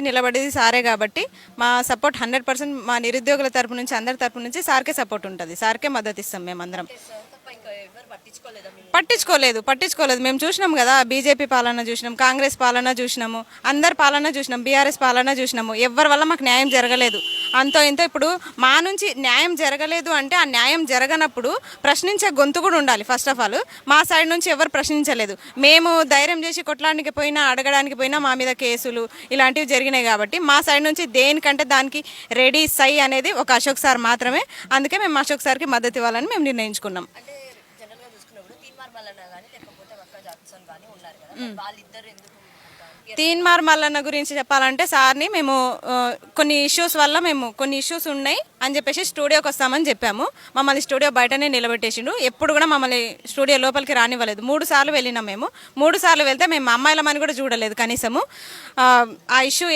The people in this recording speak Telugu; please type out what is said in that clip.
నిలబడేది సారే కాబట్టి మా సపోర్ట్ 100% మా నిరుద్యోగుల తరపు నుంచి అందరి తరపు నుంచి సార్కే సపోర్ట్ ఉంటుంది. సార్కే మద్దతు ఇస్తాం మేమందరం. పట్టించుకోలేదు. మేము చూసినాం కదా, బీజేపీ పాలన చూసినాం, కాంగ్రెస్ పాలన చూసినాము, అందరి పాలన చూసినాం, బీఆర్ఎస్ పాలన చూసినాము. ఎవరి వల్ల మాకు న్యాయం జరగలేదు. అంతో ఇంతో ఇప్పుడు మా నుంచి న్యాయం జరగలేదు అంటే ఆ న్యాయం జరగనప్పుడు ప్రశ్నించే గొంతు కూడా ఉండాలి. ఫస్ట్ ఆఫ్ ఆల్ మా సైడ్ నుంచి ఎవరు ప్రశ్నించలేదు. మేము ధైర్యం చేసి కొట్టడానికి పోయినా, అడగడానికి పోయినా మా మీద కేసులు ఇలాంటివి జరిగినాయి. కాబట్టి మా సైడ్ నుంచి దేనికంటే దానికి రెడీ సై అనేది ఒక అశోక్ సార్ మాత్రమే. అందుకే మేము అశోక్ సార్కి మద్దతు ఇవ్వాలని మేము నిర్ణయించుకున్నాం. తీన్మార్ మల్లన్న గురించి చెప్పాలంటే సార్ని మేము కొన్ని ఇష్యూస్ ఉన్నాయి అని చెప్పేసి స్టూడియోకి వస్తామని చెప్పాము. మమ్మల్ని స్టూడియో బయటనే నిలబెట్టేసిండు. ఎప్పుడు కూడా మమ్మల్ని స్టూడియో లోపలికి రానివ్వలేదు. 3 సార్లు వెళ్ళినాం. మేము 3 సార్లు వెళ్తే మేము అమ్మాయిలమని కూడా చూడలేదు కనీసము. ఆ ఇష్యూ